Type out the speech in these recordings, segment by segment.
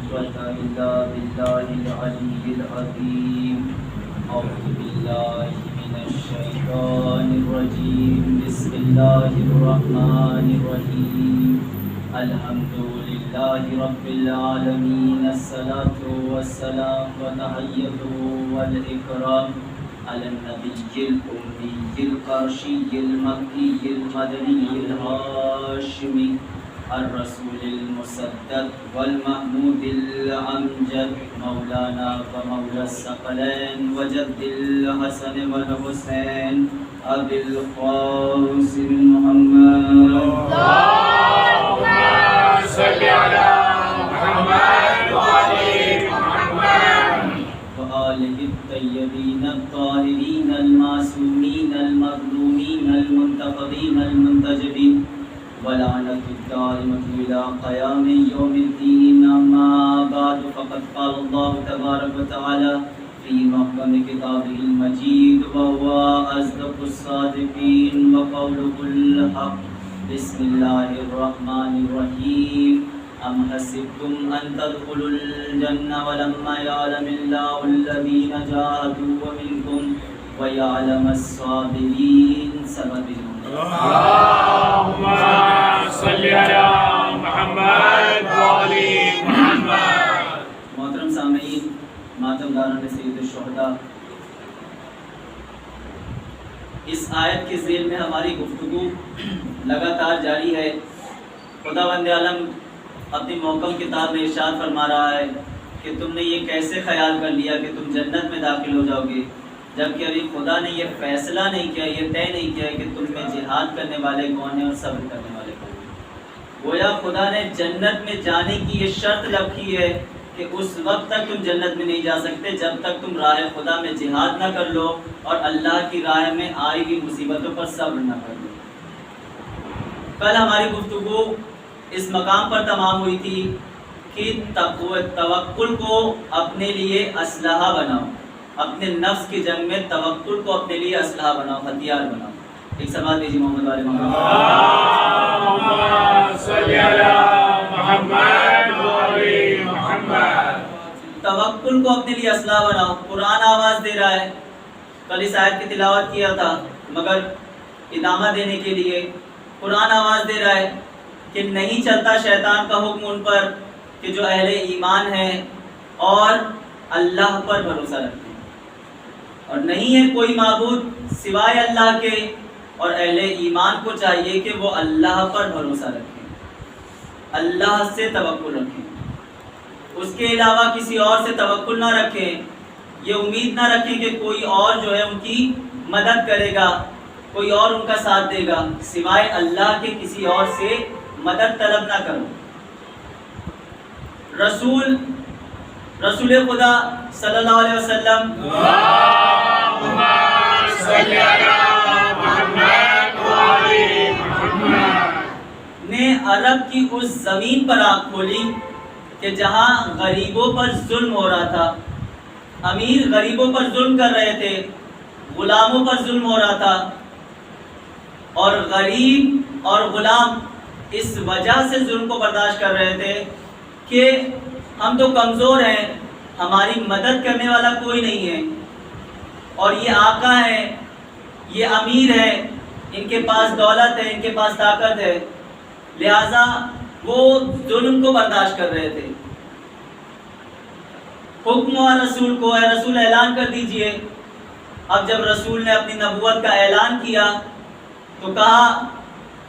قوة إلا بالله العلي العظيم. أعوذ بالله من الشيطان الرجيم. بسم الله الرحمن الرحيم. الحمد لله رب العالمين. الصلاة والسلام وتحية والإكرام على النبي الأمي القرشي المكي المدني الهاشمي الرسول المصدق والمحمود الأمجد مولانا ومولى الثقلين وجد الحسن والحسين أبي القاسم محمد. اللهم صل على محمد وآل محمد وآله الطيبين الطاهرين المعصومين المظلومين المنتقبين المنتجبين ولعنة الدائمة إلى قيام يوم الدين. أما بعد فقد قال الله تبارك وتعالى في محكم كتابه المجيد وهو أصدق الصادقين وقوله الحق. بسم الله الرحمن الرحيم. أم حسبتم أن تدخلوا الجنة ولما يعلم الله الذين جاهدوا منكم ويعلم الصابرين. سبب اللهم صل على محمد وآل محمد. محترم سامعین، ماتم داران سید الشہداء، اس آیت کے ذیل میں ہماری گفتگو لگاتار جاری ہے. خداوند عالم اپنی محکم کتاب میں ارشاد فرما رہا ہے کہ تم نے یہ کیسے خیال کر لیا کہ تم جنت میں داخل ہو جاؤ گے، جبکہ ابھی خدا نے یہ فیصلہ نہیں کیا، یہ طے نہیں کیا کہ تم میں جہاد کرنے والے کون ہیں اور صبر کرنے والے کون ہیں. گویا خدا نے جنت میں جانے کی یہ شرط رکھی ہے کہ اس وقت تک تم جنت میں نہیں جا سکتے جب تک تم راہ خدا میں جہاد نہ کر لو اور اللہ کی راہ میں آئی ہوئی مصیبتوں پر صبر نہ کر لو. کل ہماری گفتگو اس مقام پر تمام ہوئی تھی کہ توکل کو اپنے لیے اسلحہ بناؤ، اپنے نفس کی جنگ میں توکل کو اپنے لیے اسلحہ بناؤ، ہتھیار بناؤ. ایک سماعت دیجیے محمد والے محمد. اللهم صل على محمد وآل محمد. توکل کو اپنے لیے اسلحہ بناؤ. قرآن آواز دے رہا ہے. کل اس آیت کی تلاوت کیا تھا مگر ادامہ دینے کے لیے قرآن آواز دے رہا ہے کہ نہیں چلتا شیطان کا حکم ان پر کہ جو اہل ایمان ہیں اور اللہ پر بھروسہ رکھتے ہیں، اور نہیں ہے کوئی معبود سوائے اللہ کے، اور اہل ایمان کو چاہیے کہ وہ اللہ پر بھروسہ رکھیں، اللہ سے توکل رکھیں، اس کے علاوہ کسی اور سے توکل نہ رکھیں. یہ امید نہ رکھیں کہ کوئی اور جو ہے ان کی مدد کرے گا، کوئی اور ان کا ساتھ دے گا. سوائے اللہ کے کسی اور سے مدد طلب نہ کرو. رسول خدا صلی اللہ علیہ وسلم اللهم صل على محمد وآل محمد نے عرب کی اس زمین پر آنکھ کھولی کہ جہاں غریبوں پر ظلم ہو رہا تھا. امیر غریبوں پر ظلم کر رہے تھے، غلاموں پر ظلم ہو رہا تھا، اور غریب اور غلام اس وجہ سے ظلم کو برداشت کر رہے تھے کہ ہم تو کمزور ہیں، ہماری مدد کرنے والا کوئی نہیں ہے، اور یہ آقا ہے، یہ امیر ہے، ان کے پاس دولت ہے، ان کے پاس طاقت ہے، لہٰذا وہ ظلم کو برداشت کر رہے تھے. حکم ہوا رسول کو، اے رسول اعلان کر دیجئے. اب جب رسول نے اپنی نبوت کا اعلان کیا تو کہا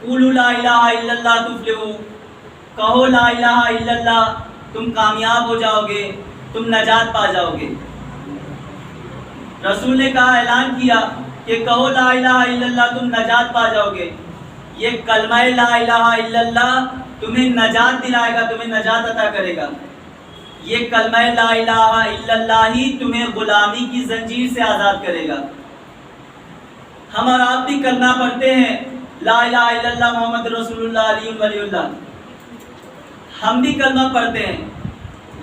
قولوا لا الہ الا اللہ تفلحوا، کہو لا الہ الا اللہ، تم کامیاب ہو جاؤ گے، تم نجات پا جاؤ گے. رسول نے کہا، اعلان کیا کہ کہو لا الہ الا اللہ، تم نجات پا جاؤ گے. یہ کلمہ لا الہ الا اللہ تمہیں نجات دلائے گا، تمہیں نجات عطا کرے گا. یہ کلمہ لا الہ الا اللہ ہی تمہیں غلامی کی زنجیر سے آزاد کرے گا. ہم اور آپ بھی کلمہ پڑھتے ہیں، لا الہ الا اللہ محمد رسول اللہ علی ولی اللہ، ہم بھی کلمہ پڑھتے ہیں،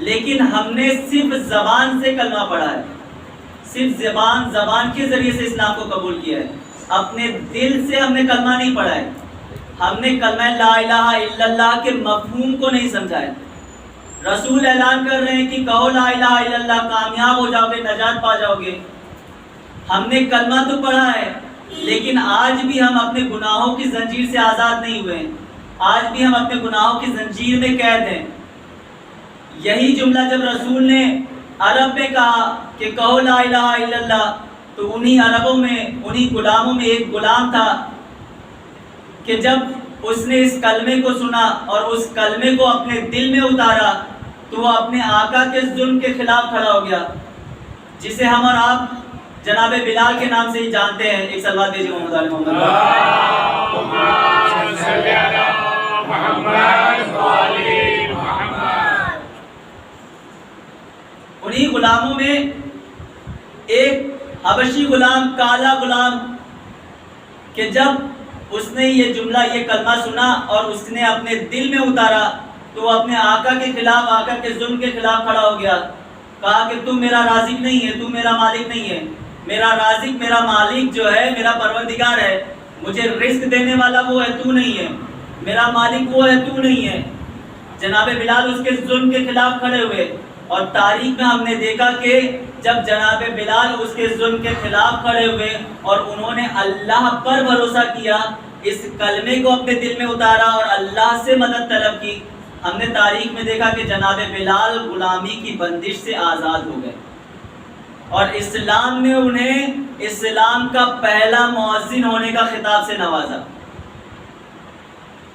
لیکن ہم نے صرف زبان سے کلمہ پڑھا ہے، صرف زبان کے ذریعے سے اسلام کو قبول کیا ہے. اپنے دل سے ہم نے کلمہ نہیں پڑھا ہے. ہم نے کلمہ لا الہ الا اللہ کے مفہوم کو نہیں سمجھا ہے. رسول اعلان کر رہے ہیں کہ کہو لا الہ الا اللہ، کامیاب ہو جاؤ گے، نجات پا جاؤ گے۔ ہم نے کلمہ تو پڑھا ہے، لیکن آج بھی ہم اپنے گناہوں کی زنجیر سے آزاد نہیں ہوئے ہیں، آج بھی ہم اپنے گناہوں کی زنجیر میں قید ہیں۔ یہی جملہ جب رسول نے عرب میں کہا کہ کہو لا الہ الا اللہ، تو انہی عربوں میں، انہی غلاموں میں ایک غلام تھا کہ جب اس نے اس کلمے کو سنا اور اس کلمے کو اپنے دل میں اتارا تو وہ اپنے آقا کے ظلم کے خلاف کھڑا ہو گیا، جسے ہم اور آپ جناب بلال کے نام سے ہی جانتے ہیں۔ ایک صلوات بھیجیے محمد علی محمد۔ اللہم صلی علی محمد و علی محمد۔ انہی غلاموں میں ایک حبشی غلام، کالا غلام، کہ جب اس نے یہ جملہ، یہ کلمہ سنا اور اس نے اپنے دل میں اتارا تو وہ اپنے آقا کے خلاف، آقا کے ظلم کے خلاف کھڑا ہو گیا۔ کہا کہ تم میرا رازق نہیں ہے، تم میرا مالک نہیں ہے، میرا رازق، میرا مالک جو ہے میرا پروردگار ہے، مجھے رزق دینے والا وہ ہے، تو نہیں ہے، میرا مالک وہ ہے، تو نہیں ہے۔ جناب بلال اس کے ظلم کے خلاف کھڑے ہوئے، اور تاریخ میں ہم نے دیکھا کہ جب جناب بلال اس کے ظلم کے خلاف کھڑے ہوئے اور انہوں نے اللہ پر بھروسہ کیا، اس کلمے کو اپنے دل میں اتارا اور اللہ سے مدد طلب کی، ہم نے تاریخ میں دیکھا کہ جناب بلال غلامی کی بندش سے آزاد ہو گئے، اور اسلام نے انہیں اسلام کا پہلا مؤذن ہونے کا خطاب سے نوازا۔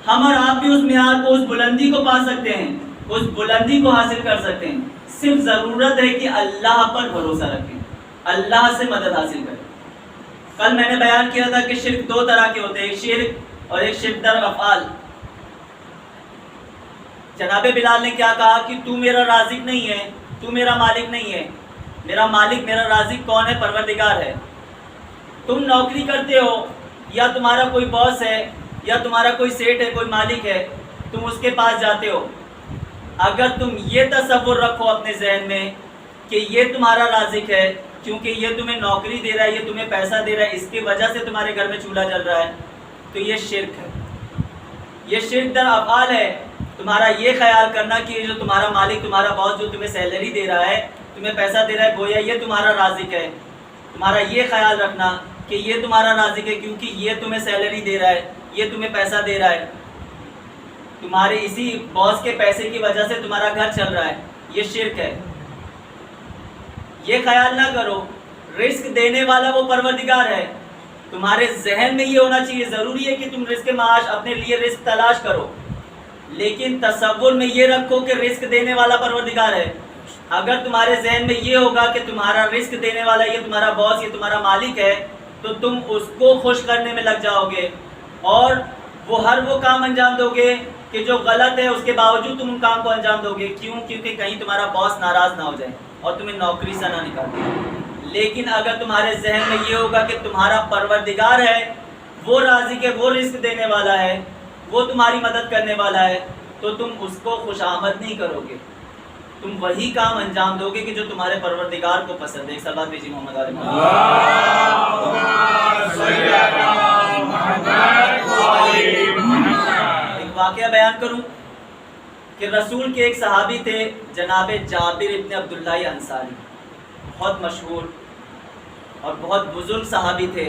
ہم اور آپ بھی اس معیار کو، اس بلندی کو پا سکتے ہیں، اس بلندی کو حاصل کر سکتے ہیں، صرف ضرورت ہے کہ اللہ پر بھروسہ رکھیں، اللہ سے مدد حاصل کریں۔ کل میں نے بیان کیا تھا کہ شرک دو طرح کے ہوتے ہیں، ایک شرک اور ایک شرک در افعال۔ جناب بلال نے کیا کہا کہ تو میرا رازق نہیں ہے، تو میرا مالک نہیں ہے، میرا مالک، میرا رازق کون ہے؟ پروردگار ہے۔ تم نوکری کرتے ہو، یا تمہارا کوئی باس ہے، یا تمہارا کوئی سیٹ ہے، کوئی مالک ہے، تم اس کے پاس جاتے ہو، اگر تم یہ تصور رکھو اپنے ذہن میں کہ یہ تمہارا رازق ہے، کیونکہ یہ تمہیں نوکری دے رہا ہے، یہ تمہیں پیسہ دے رہا ہے، اس کی وجہ سے تمہارے گھر میں چولہا جل رہا ہے، تو یہ شرک ہے، یہ شرک در افعال ہے۔ تمہارا یہ خیال کرنا کہ یہ جو تمہارا مالک، تمہارا باس جو تمہیں سیلری دے رہا ہے، تمہیں پیسہ دے رہا ہے، گویا یہ تمہارا رازق ہے، تمہارا یہ خیال رکھنا کہ یہ تمہارا رازق ہے کیونکہ یہ تمہیں سیلری دے رہا ہے، یہ تمہیں پیسہ دے رہا ہے، تمہارے اسی باس کے پیسے کی وجہ سے تمہارا گھر چل رہا ہے، یہ شرک ہے۔ یہ خیال نہ کرو، رزق دینے والا وہ پروردگار ہے۔ تمہارے ذہن میں یہ ہونا چاہیے، ضروری ہے کہ تم رزق معاش، اپنے لیے رزق تلاش کرو، لیکن تصور میں یہ رکھو کہ رزق دینے والا پروردگار ہے۔ اگر تمہارے ذہن میں یہ ہوگا کہ تمہارا رزق دینے والا یہ تمہارا باس، یہ تمہارا مالک ہے، تو تم اس کو خوش کرنے میں لگ جاؤ گے، اور وہ ہر وہ کام انجام دو گے کہ جو غلط ہے، اس کے باوجود تم ان کام کو انجام دو گے۔ کیوں؟ کیونکہ کہیں تمہارا باس ناراض نہ ہو جائے اور تمہیں نوکری سے نہ نکال دے۔ لیکن اگر تمہارے ذہن میں یہ ہوگا کہ تمہارا پروردگار ہے، وہ رازق ہے، وہ رزق دینے والا ہے، وہ تمہاری مدد کرنے والا ہے، تو تم اس کو خوش آمد نہیں کرو گے، تم وہی کام انجام دو گے کہ جو تمہارے پروردگار کو پسند ہے۔ ایک صلوات بھیجیے محمد علی محمد۔ اللہم صلی علی محمد و علی محمد۔ ایک واقعہ بیان کروں کہ رسول کے ایک صحابی تھے جناب جابر ابن عبداللہ انصاری، بہت مشہور اور بہت بزرگ صحابی تھے،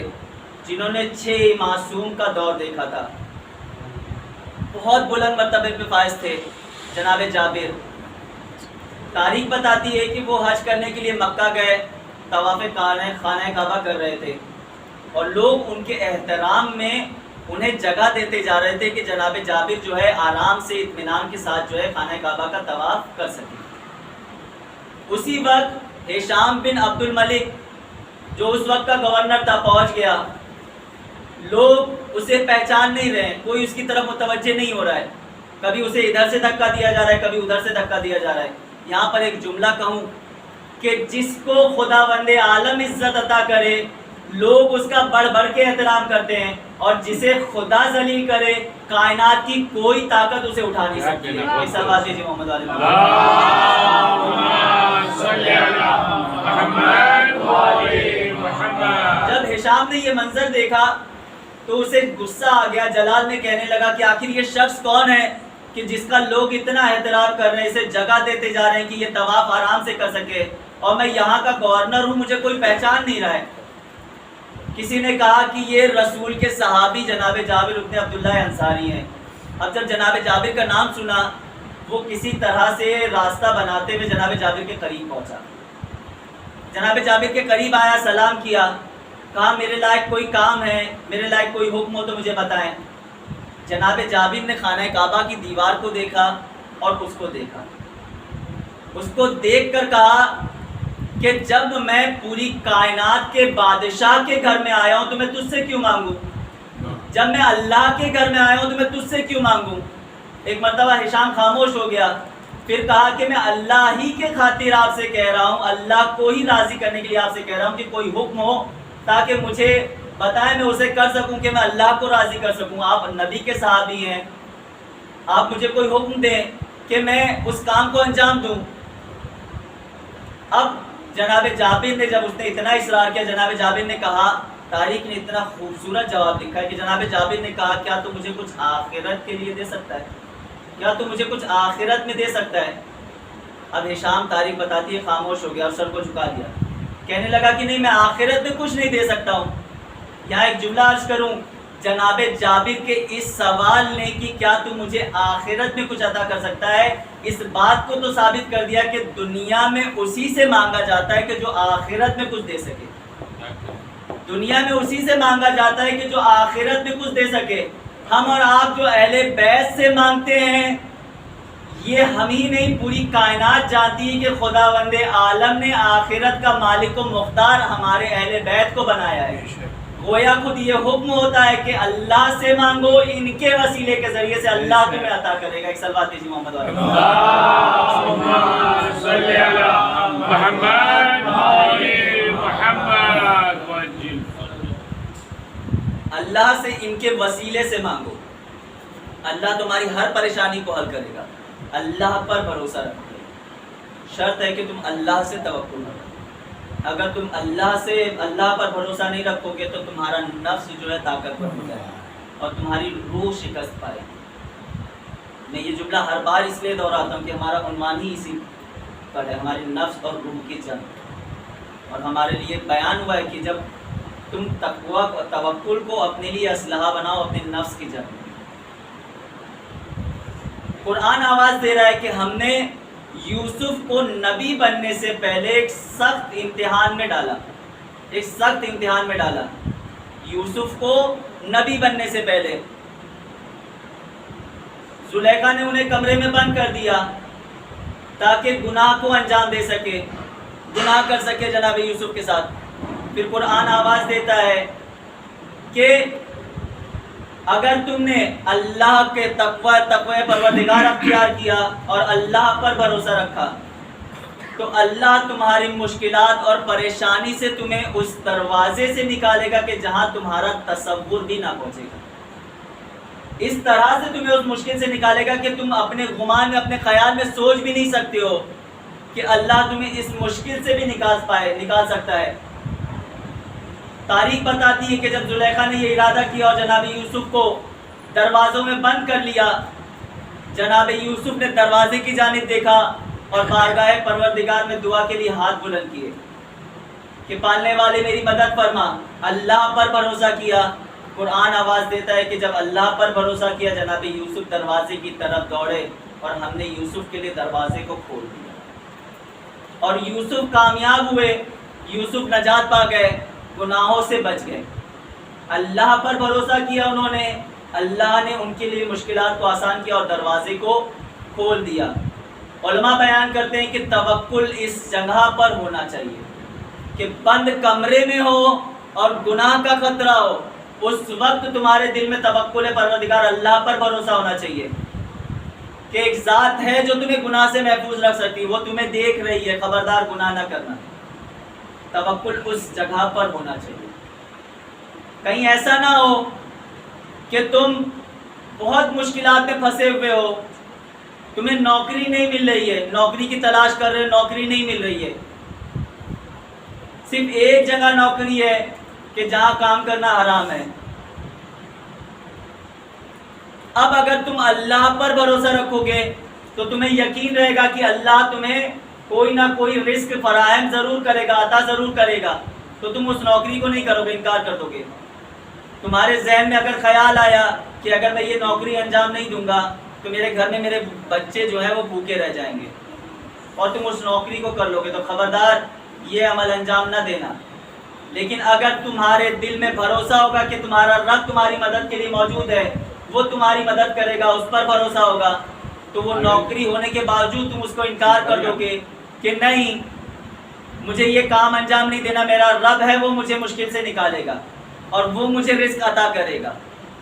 جنہوں نے 6 معصوم کا دور دیکھا تھا، بہت بلند مرتبے پہ فائز تھے جناب جابر۔ تاریخ بتاتی ہے کہ وہ حج کرنے کے لیے مکہ گئے، طواف خانہ کعبہ کر رہے تھے، اور لوگ ان کے احترام میں انہیں جگہ دیتے جا رہے تھے کہ جناب جابر جو ہے آرام سے اطمینان کے ساتھ جو ہے خانہ کعبہ کا طواف کر سکیں۔ اسی وقت ہشام بن عبد الملک جو اس وقت کا گورنر تھا پہنچ گیا، لوگ اسے پہچان نہیں رہے، کوئی اس کی طرف متوجہ نہیں ہو رہا ہے، کبھی اسے ادھر سے دھکا دیا جا رہا ہے، کبھی ادھر سے دھکا دیا جا رہا ہے۔ یہاں پر ایک جملہ کہوں کہ جس کو خداوند عالم عزت عطا کرے لوگ اس کا بڑھ بڑھ کے احترام کرتے ہیں، اور جسے خدا ذلیل کرے کائنات کی کوئی طاقت اسے اٹھا نہیں سکتی ہے۔ اس بات جی محمد علی محمد۔ جب ہشام نے یہ منظر دیکھا تو اسے غصہ آ گیا، جلال میں کہنے لگا کہ آخر یہ شخص کون ہے کہ جس کا لوگ اتنا احترام کر رہے ہیں، اسے جگہ دیتے جا رہے ہیں کہ یہ طواف آرام سے کر سکے، اور میں یہاں کا گورنر ہوں، مجھے کوئی پہچان نہیں رہا ہے۔ کسی نے کہا کہ یہ رسول کے صحابی جناب جابر بن عبداللہ انصاری ہیں۔ اب جب جناب جابر کا نام سنا، وہ کسی طرح سے راستہ بناتے ہوئے جناب جابر کے قریب پہنچا، جناب جابر کے قریب آیا، سلام کیا، کہا میرے لائق کوئی کام ہے، میرے لائق کوئی حکم ہو تو مجھے بتائیں۔ جناب جابر نے خانہ کعبہ کی دیوار کو دیکھا اور اس کو دیکھا، اس کو دیکھ کر کہا کہ جب میں پوری کائنات کے بادشاہ کے گھر میں آیا ہوں تو میں تجھ سے کیوں مانگوں؟ جب میں اللہ کے گھر میں آیا ہوں تو میں تجھ سے کیوں مانگوں؟ ایک مرتبہ ہشام خاموش ہو گیا، پھر کہا کہ میں اللہ ہی کے خاطر آپ سے کہہ رہا ہوں، اللہ کو ہی راضی کرنے کے لیے آپ سے کہہ رہا ہوں کہ کوئی حکم ہو تاکہ مجھے بتائیں، میں اسے کر سکوں کہ میں اللہ کو راضی کر سکوں۔ آپ نبی کے صحابی ہیں، آپ مجھے کوئی حکم دیں کہ میں اس کام کو انجام دوں۔ اب جناب جابر نے، جب اس نے اتنا اصرار کیا، جناب جابر نے کہا، تاریخ نے اتنا خوبصورت جواب لکھا ہے کہ جناب جابر نے کہا کیا تو مجھے کچھ آخرت کے لیے دے سکتا ہے؟ کیا تو مجھے کچھ آخرت میں دے سکتا ہے؟ اب ہشام تاریخ بتاتی ہے خاموش ہو گیا اور سر کو جھکا دیا، کہنے لگا کہ نہیں، میں آخرت میں کچھ نہیں دے سکتا ہوں۔ یہاں ایک جملہ عرض کروں، جناب جابر کے اس سوال نے کہ کیا تو مجھے آخرت میں کچھ عطا کر سکتا ہے، اس بات کو تو ثابت کر دیا کہ دنیا میں اسی سے مانگا جاتا ہے کہ جو آخرت میں کچھ دے سکے، دنیا میں اسی سے مانگا جاتا ہے کہ جو آخرت میں کچھ دے سکے۔ ہم اور آپ جو اہل بیت سے مانگتے ہیں، یہ ہم ہی نہیں، پوری کائنات جانتی ہے کہ خداوند عالم نے آخرت کا مالک و مختار ہمارے اہل بیت کو بنایا ہے۔ گویا خود یہ حکم ہوتا ہے کہ اللہ سے مانگو، ان کے وسیلے کے ذریعے سے اللہ تمہیں عطا کرے گا۔ ایک صلوات دیجیے محمد والے اللہم صلی علی محمد آل محمد وجل۔ اللہ سے ان کے وسیلے سے مانگو، اللہ تمہاری ہر پریشانی کو حل کرے گا۔ اللہ پر بھروسہ رکھو، شرط ہے کہ تم اللہ سے توکل کرو۔ اگر تم اللہ پر بھروسہ نہیں رکھو گے تو تمہارا نفس جو ہے طاقتور ہو جائے اور تمہاری روح شکست پائے۔ میں یہ جملہ ہر بار اس لیے دہراتا ہوں کہ ہمارا عنوان ہی اسی پر ہے، ہمارے نفس اور روح کی جنگ، اور ہمارے لیے بیان ہوا ہے کہ جب تم تقویٰ توکل کو اپنے لیے اسلحہ بناؤ، اپنے نفس کی جنگ۔ قرآن آواز دے رہا ہے کہ ہم نے یوسف کو نبی بننے سے پہلے ایک سخت امتحان میں ڈالا، ایک سخت امتحان میں ڈالا۔ یوسف کو نبی بننے سے پہلے زلیخا نے انہیں کمرے میں بند کر دیا تاکہ گناہ کو انجام دے سکے، گناہ کر سکے جناب یوسف کے ساتھ۔ پھر قرآن آواز دیتا ہے کہ اگر تم نے اللہ کے تقوی پروردگار اختیار کیا اور اللہ پر بھروسہ رکھا تو اللہ تمہاری مشکلات اور پریشانی سے تمہیں اس دروازے سے نکالے گا کہ جہاں تمہارا تصور بھی نہ پہنچے گا۔ اس طرح سے تمہیں اس مشکل سے نکالے گا کہ تم اپنے گمان میں، اپنے خیال میں سوچ بھی نہیں سکتے ہو کہ اللہ تمہیں اس مشکل سے بھی نکال سکتا ہے۔ تاریخ بتاتی ہے کہ جب زلیخا نے یہ ارادہ کیا اور جناب یوسف کو دروازوں میں بند کر لیا، جناب یوسف نے دروازے کی جانب دیکھا اور بارگاہ پروردگار میں دعا کے لیے ہاتھ بلند کیے کہ پالنے والے میری مدد فرما۔ اللہ پر بھروسہ کیا۔ قرآن آواز دیتا ہے کہ جب اللہ پر بھروسہ کیا، جناب یوسف دروازے کی طرف دوڑے اور ہم نے یوسف کے لیے دروازے کو کھول دیا اور یوسف کامیاب ہوئے، یوسف نجات پا گئے، گناہوں سے بچ گئے۔ اللہ پر بھروسہ کیا انہوں نے، اللہ نے ان کے لیے مشکلات کو آسان کیا اور دروازے کو کھول دیا۔ علماء بیان کرتے ہیں کہ توکل اس جگہ پر ہونا چاہیے کہ بند کمرے میں ہو اور گناہ کا خطرہ ہو، اس وقت تمہارے دل میں توکل پروردگار اللہ پر بھروسہ ہونا چاہیے کہ ایک ذات ہے جو تمہیں گناہ سے محفوظ رکھ سکتی، وہ تمہیں دیکھ رہی ہے، خبردار گناہ نہ کرنا۔ توکل اس جگہ پر ہونا چاہیے۔ کہیں ایسا نہ ہو کہ تم بہت مشکلات میں پھنسے ہوئے ہو، تمہیں نوکری نہیں مل رہی ہے، نوکری کی تلاش کر رہے، نوکری نہیں مل رہی ہے، صرف ایک جگہ نوکری ہے کہ جہاں کام کرنا حرام ہے، اب اگر تم اللہ پر بھروسہ رکھو گے تو تمہیں یقین رہے گا کہ اللہ تمہیں کوئی نہ کوئی رزق فراہم ضرور کرے گا، عطا ضرور کرے گا، تو تم اس نوکری کو نہیں کرو گے، انکار کر دو گے۔ تمہارے ذہن میں اگر خیال آیا کہ اگر میں یہ نوکری انجام نہیں دوں گا تو میرے گھر میں میرے بچے جو ہیں وہ بھوکے رہ جائیں گے، اور تم اس نوکری کو کر لو گے، تو خبردار یہ عمل انجام نہ دینا۔ لیکن اگر تمہارے دل میں بھروسہ ہوگا کہ تمہارا رب تمہاری مدد کے لیے موجود ہے، وہ تمہاری مدد کرے گا، اس پر بھروسہ ہوگا، تو وہ نوکری ہونے کے باوجود تم اس کو انکار کر دو گے کہ نہیں، مجھے یہ کام انجام نہیں دینا، میرا رب ہے وہ مجھے مشکل سے نکالے گا اور وہ مجھے رزق عطا کرے گا،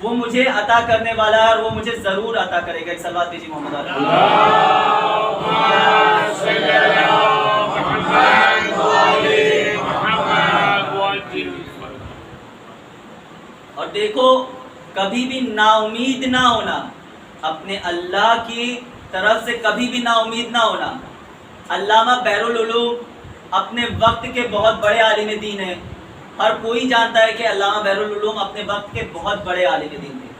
وہ مجھے عطا کرنے والا ہے اور وہ مجھے ضرور عطا کرے گا۔ ایک صلوات دیجیے محمد اور دیکھو کبھی بھی نا امید نہ ہونا، اپنے اللہ کی طرف سے کبھی بھی نا امید نہ ہونا۔ علامہ بحر العلوم اپنے وقت کے بہت بڑے عالم دین ہیں، ہر کوئی جانتا ہے کہ علامہ بحر العلوم اپنے وقت کے بہت بڑے عالم دین تھے۔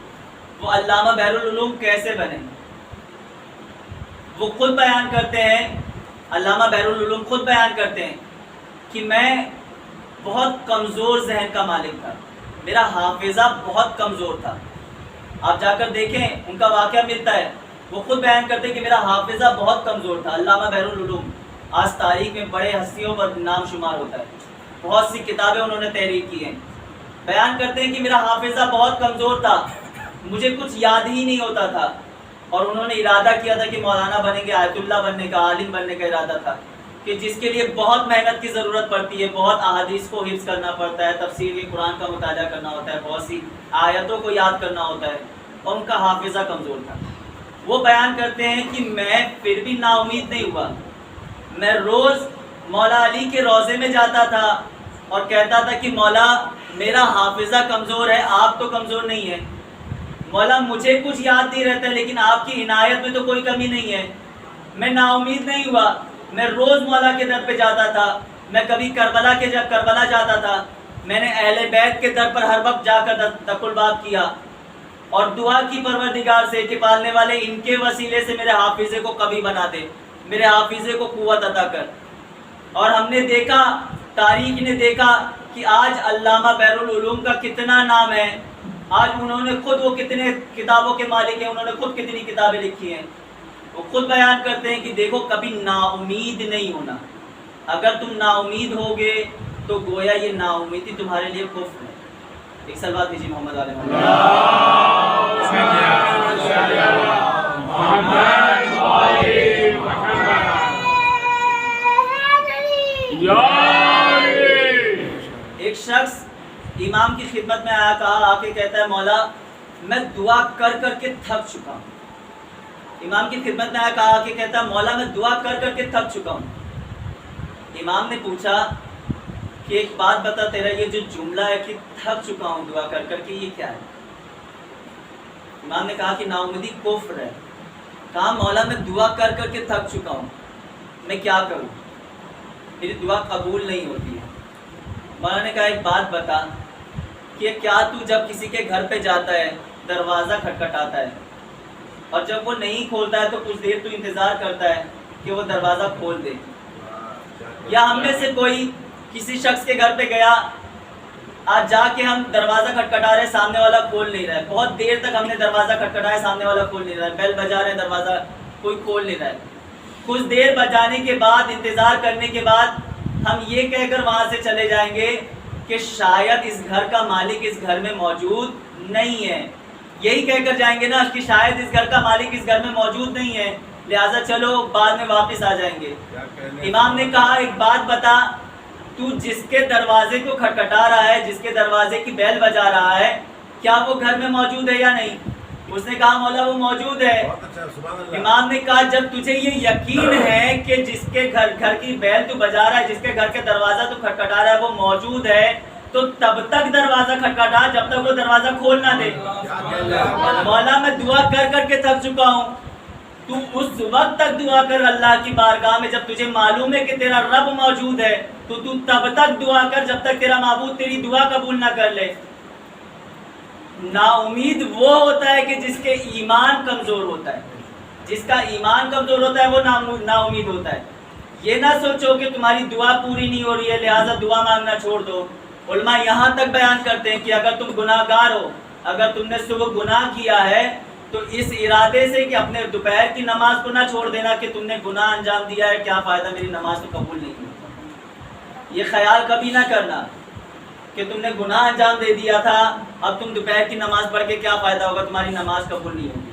وہ علامہ بحر العلوم کیسے بنے؟ وہ خود بیان کرتے ہیں، علامہ بحر العلوم خود بیان کرتے ہیں کہ میں بہت کمزور ذہن کا مالک تھا، میرا حافظہ بہت کمزور تھا۔ آپ جا کر دیکھیں، ان کا واقعہ ملتا ہے، وہ خود بیان کرتے ہیں کہ میرا حافظہ بہت کمزور تھا۔ علامہ بحر العلوم آج تاریخ میں بڑے ہستیوں پر نام شمار ہوتا ہے، بہت سی کتابیں انہوں نے تحریر کی ہیں۔ بیان کرتے ہیں کہ میرا حافظہ بہت کمزور تھا، مجھے کچھ یاد ہی نہیں ہوتا تھا، اور انہوں نے ارادہ کیا تھا کہ مولانا بنیں گے، آیت اللہ بننے کا، عالم بننے کا ارادہ تھا، کہ جس کے لیے بہت محنت کی ضرورت پڑتی ہے، بہت احادیث کو حفظ کرنا پڑتا ہے، تفسیر قرآن کا مطالعہ کرنا ہوتا ہے، بہت سی آیتوں کو یاد کرنا ہوتا ہے، اور ان کا حافظہ کمزور تھا۔ وہ بیان کرتے ہیں کہ میں پھر بھی نا امید نہیں ہوا، میں روز مولا علی کے روضے میں جاتا تھا اور کہتا تھا کہ مولا میرا حافظہ کمزور ہے، آپ تو کمزور نہیں ہے، مولا مجھے کچھ یاد نہیں رہتا لیکن آپ کی عنایت میں تو کوئی کمی نہیں ہے۔ میں نا امید نہیں ہوا، میں روز مولا کے در پہ جاتا تھا، میں کبھی کربلا جاتا تھا، میں نے اہل بیت کے در پر ہر وقت جا کر دق الباب کیا اور دعا کی پروردگار سے کہ پالنے والے ان کے وسیلے سے میرے حافظے کو قوی بنا دے، میرے حافظے کو قوت عطا کر۔ اور ہم نے دیکھا، تاریخ نے دیکھا کہ آج علامہ بحر العلوم کا کتنا نام ہے، آج انہوں نے خود، وہ کتنے کتابوں کے مالک ہیں، انہوں نے خود کتنی کتابیں لکھی ہیں۔ وہ خود بیان کرتے ہیں کہ دیکھو کبھی نا امید نہیں ہونا، اگر تم نا امید ہوگے تو گویا یہ نا امیدی تمہارے لیے کفر ہے۔ ایک صلوات دیجیے محمد علیہ ایک شخص امام کی خدمت میں آیا، کہا، آ کے کہتا ہے مولا میں دعا کر کر کے تھک چکا ہوں۔ امام کی خدمت میں آیا، کہا، آ کے کہتا ہے مولا میں دعا کر کر کے تھک چکا ہوں۔ امام نے پوچھا کہ ایک بات بتا، تیرا یہ جو جملہ ہے کہ تھک چکا ہوں دعا کر کر کے، یہ کیا ہے؟ امام نے کہا کہ نا امیدی کفر ہے۔ کہا مولا میں دعا کر کر کے تھک چکا ہوں، میں کیا کروں، میری دعا قبول نہیں ہوتی ہے۔ مولا نے کہا ایک بات بتا کہ کیا تو جب کسی کے گھر پہ جاتا ہے، دروازہ کھٹکھٹاتا ہے اور جب وہ نہیں کھولتا ہے تو کچھ دیر تو انتظار کرتا ہے کہ وہ دروازہ کھول دے؟ یا ہم میں سے کوئی کسی شخص کے گھر پہ گیا، آج جا کے ہم دروازہ کھٹکھٹا رہے، سامنے والا کھول نہیں رہا ہے، بہت دیر تک ہم نے دروازہ کھٹکھٹایا، سامنے والا کھول نہیں رہا ہے، بیل بجا رہے ہیں، دروازہ کوئی کھول نہیں رہا ہے۔ کچھ دیر بجانے کے بعد، انتظار کرنے کے بعد ہم یہ کہہ کر وہاں سے چلے جائیں گے کہ شاید اس گھر کا مالک اس گھر میں موجود نہیں ہے، یہی کہہ کر جائیں گے نا کہ شاید اس گھر کا مالک اس گھر میں موجود نہیں ہے، لہٰذا چلو بعد میں واپس آ جائیں گے۔ امام نے کہا ایک بات بتا، تو جس کے دروازے کو کھٹکھٹا رہا ہے، جس کے دروازے کی بیل بجا رہا ہے، کیا وہ گھر میں موجود ہے یا نہیں؟ اس نے کہا مولا وہ موجود ہے۔ امام نے کہا جب تجھے یہ یقین ہے کہ جس کے گھر کی بیل تو بجا رہا ہے، جس کے گھر کے دروازہ تو کھٹکھٹا رہا ہے وہ موجود ہے، تو تب تک دروازہ کھٹکھٹا جب تک وہ دروازہ کھول نہ دے۔ مولا میں دعا کر کر کے تھک چکا ہوں، تو اس وقت تک دعا کر اللہ کی بارگاہ میں جب تجھے معلوم ہے کہ تیرا رب موجود ہے، تو تب تک دعا کر جب تک تیرا معبود تیری دعا قبول نہ کر لے۔ نا امید وہ ہوتا ہے کہ جس کے ایمان کمزور ہوتا ہے. جس کا ایمان کمزور ہوتا ہے وہ نا امید ہوتا ہے. یہ نہ سوچو کہ تمہاری دعا پوری نہیں ہو رہی ہے لہٰذا دعا مانگنا چھوڑ دو. علماء یہاں تک بیان کرتے ہیں کہ اگر تم گناہ گار ہو, اگر تم نے صبح گناہ کیا ہے تو اس ارادے سے کہ اپنے دوپہر کی نماز کو نہ چھوڑ دینا کہ تم نے گناہ انجام دیا ہے, کیا فائدہ, میری نماز تو قبول نہیں ہوئی. یہ خیال کبھی نہ کرنا کہ تم نے گناہ انجام دے دیا تھا, اب تم دوپہر کی نماز پڑھ کے کیا فائدہ ہوگا, تمہاری نماز قبول نہیں ہوگی.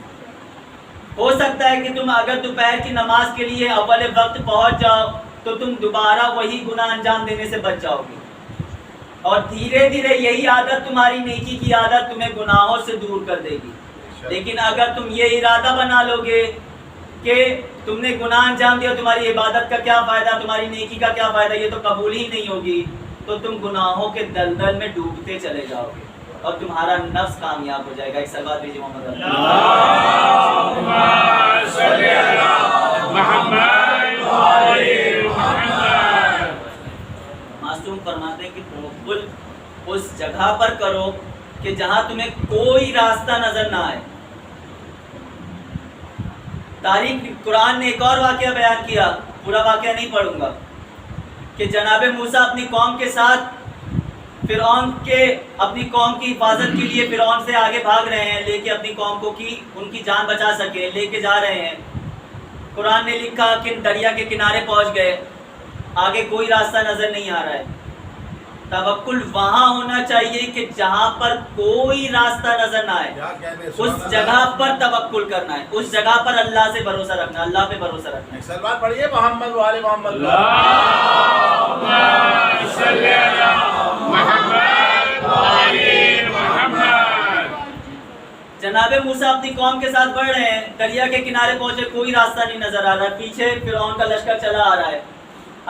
ہو سکتا ہے کہ تم اگر دوپہر کی نماز کے لیے اول وقت پہنچ جاؤ تو تم دوبارہ وہی گناہ انجام دینے سے بچ جاؤ گے, اور دھیرے دھیرے یہی عادت تمہاری نیکی کی عادت تمہیں گناہوں سے دور کر دے گی. لیکن اگر تم یہ ارادہ بنا لو گے کہ تم نے گناہ انجام دیا, تمہاری عبادت کا کیا فائدہ, تمہاری نیکی کا کیا فائدہ, یہ تو قبول ہی نہیں ہوگی, تو تم گناہوں کے دلدل میں ڈوبتے چلے جاؤ گے اور تمہارا نفس کامیاب ہو جائے گا. ایک صلوات بھیجیے محمد معصوم فرماتے ہیں کہ توکل اس جگہ پر کرو کہ جہاں تمہیں کوئی راستہ نظر نہ آئے. تاریخ قرآن نے ایک اور واقعہ بیان کیا, پورا واقعہ نہیں پڑھوں گا, کہ جناب موسیٰ اپنی قوم کے ساتھ فرعون کے اپنی قوم کی حفاظت کے لیے فرعون سے آگے بھاگ رہے ہیں, لے کے اپنی قوم کو کی ان کی جان بچا سکے, لے کے جا رہے ہیں. قرآن نے لکھا کہ دریا کے کنارے پہنچ گئے, آگے کوئی راستہ نظر نہیں آ رہا ہے. توکل وہاں ہونا چاہیے کہ جہاں پر کوئی راستہ نظر نہ آئے, اس جگہ پر توکل کرنا ہے, اس جگہ پر اللہ سے بھروسہ رکھنا, اللہ پہ بھروسہ رکھنا ہے. سلمان پڑھیے محمد والے محمد. جناب موسیٰ اپنی قوم کے ساتھ بڑھ رہے ہیں, دریا کے کنارے پہنچے, کوئی راستہ نہیں نظر آ رہا, پیچھے فرعون کا لشکر چلا آ رہا ہے.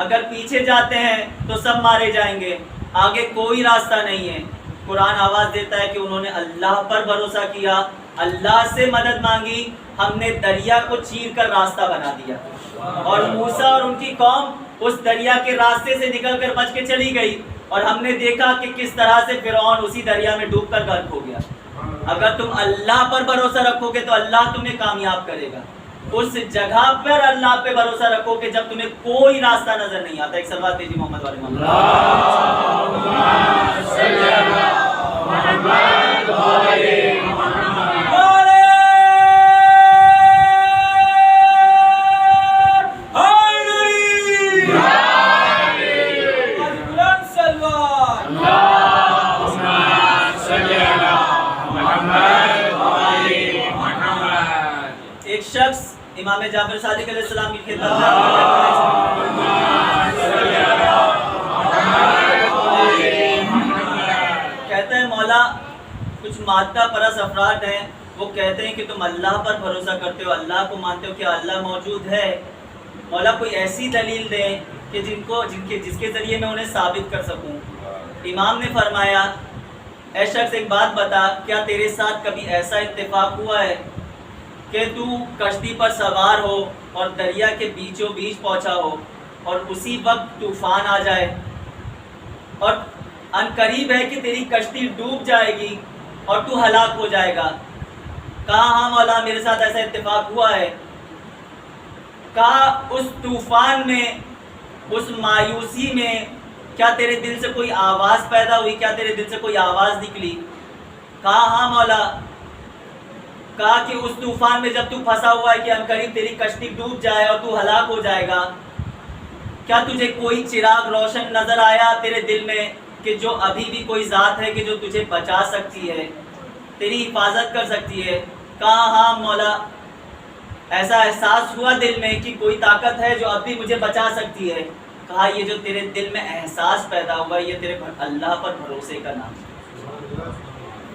اگر پیچھے جاتے ہیں تو سب مارے جائیں گے, آگے کوئی راستہ نہیں ہے. قرآن آواز دیتا ہے کہ انہوں نے اللہ پر بھروسہ کیا, اللہ سے مدد مانگی, ہم نے دریا کو چیر کر راستہ بنا دیا, اور موسیٰ اور ان کی قوم اس دریا کے راستے سے نکل کر بچ کے چلی گئی, اور ہم نے دیکھا کہ کس طرح سے فرعون اسی دریا میں ڈوب کر غرق ہو گیا. اگر تم اللہ پر بھروسہ رکھو گے تو اللہ تمہیں کامیاب کرے گا. اس جگہ پر اللہ پہ بھروسہ رکھو کہ جب تمہیں کوئی راستہ نظر نہیں آتا. ایک صلوات دیجیے محمد والے محمد. ایک شخص امام جعفر صادق علیہ السلام کی خدمت کہتے ہیں, مولا کچھ مادہ پرست افراد ہیں, وہ کہتے ہیں کہ تم اللہ پر بھروسہ کرتے ہو, اللہ کو مانتے ہو کہ اللہ موجود ہے, مولا کوئی ایسی دلیل دیں کہ جس کے ذریعے میں انہیں ثابت کر سکوں. امام نے فرمایا, اے شخص ایک بات بتا, کیا تیرے ساتھ کبھی ایسا اتفاق ہوا ہے کہ تو کشتی پر سوار ہو اور دریا کے بیچوں بیچ پہنچا ہو اور اسی وقت طوفان آ جائے اور ان قریب ہے کہ تیری کشتی ڈوب جائے گی اور تو ہلاک ہو جائے گا؟ کہا ہاں مولا میرے ساتھ ایسا اتفاق ہوا ہے. کہا اس طوفان میں, اس مایوسی میں کیا تیرے دل سے کوئی آواز پیدا ہوئی, کیا تیرے دل سے کوئی آواز نکلی؟ کہا ہاں مولا. کہا کہ اس طوفان میں جب تو پھنسا ہوا ہے کہ عنقریب تیری کشتی ڈوب جائے اور تو ہلاک ہو جائے گا, کیا تجھے کوئی چراغ روشن نظر آیا تیرے دل میں کہ جو ابھی بھی کوئی ذات ہے کہ جو تجھے بچا سکتی ہے, تیری حفاظت کر سکتی ہے؟ کہا ہاں مولا, ایسا احساس ہوا دل میں کہ کوئی طاقت ہے جو اب بھی مجھے بچا سکتی ہے. کہا یہ جو تیرے دل میں احساس پیدا ہوا یہ تیرے اللہ پر بھروسے کا نام ہے.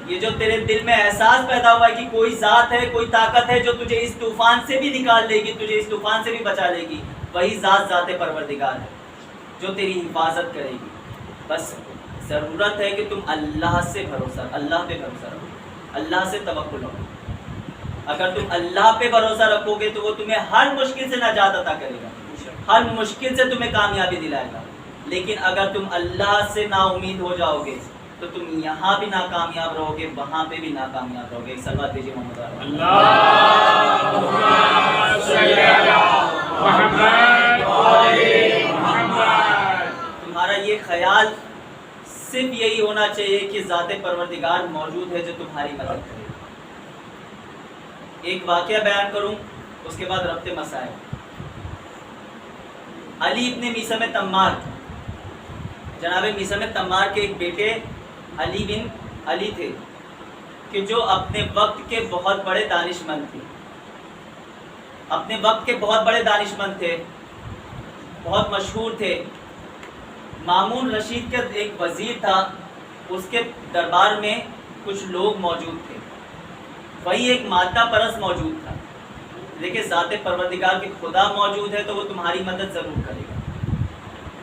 یہ جو تیرے دل میں احساس پیدا ہوا ہے کہ کوئی ذات ہے, کوئی طاقت ہے جو تجھے اس طوفان سے بھی نکال لے گی, تجھے اس طوفان سے بھی بچا لے گی, وہی ذات پروردگار ہے جو تیری حفاظت کرے گی. بس ضرورت ہے کہ تم اللہ سے بھروسہ, اللہ پہ بھروسہ رکھو, اللہ سے توکل رکھو. اگر تم اللہ پہ بھروسہ رکھو گے تو وہ تمہیں ہر مشکل سے نجات عطا کرے گا, ہر مشکل سے تمہیں کامیابی دلائے گا. لیکن اگر تم اللہ سے نا امید ہو جاؤ گے, تو تم یہاں بھی ناکامیاب رہو گے، وہاں پہ بھی ناکامیاب رہو گے. ایک صلوات دیجیے محمد علیہ. اللهم صل على محمد وآل محمد. تمہارا یہ خیال صرف یہی ہونا چاہیے کہ ذات پروردگار موجود ہے جو تمہاری مدد کرے. ایک واقعہ بیان کروں، اس کے بعد ربط مسائل. علی ابن میثم تمار، جناب میثم تمار کے ایک بیٹے علی بن علی تھے کہ جو اپنے وقت کے بہت بڑے دانشمند تھے. اپنے وقت کے بہت بڑے دانشمند تھے، بہت مشہور تھے. مامون رشید کا ایک وزیر تھا، اس کے دربار میں کچھ لوگ موجود تھے. وہی ایک مادہ پرست موجود تھا. دیکھیں ذات پروردگار کے خدا موجود ہے تو وہ تمہاری مدد ضرور کرے گا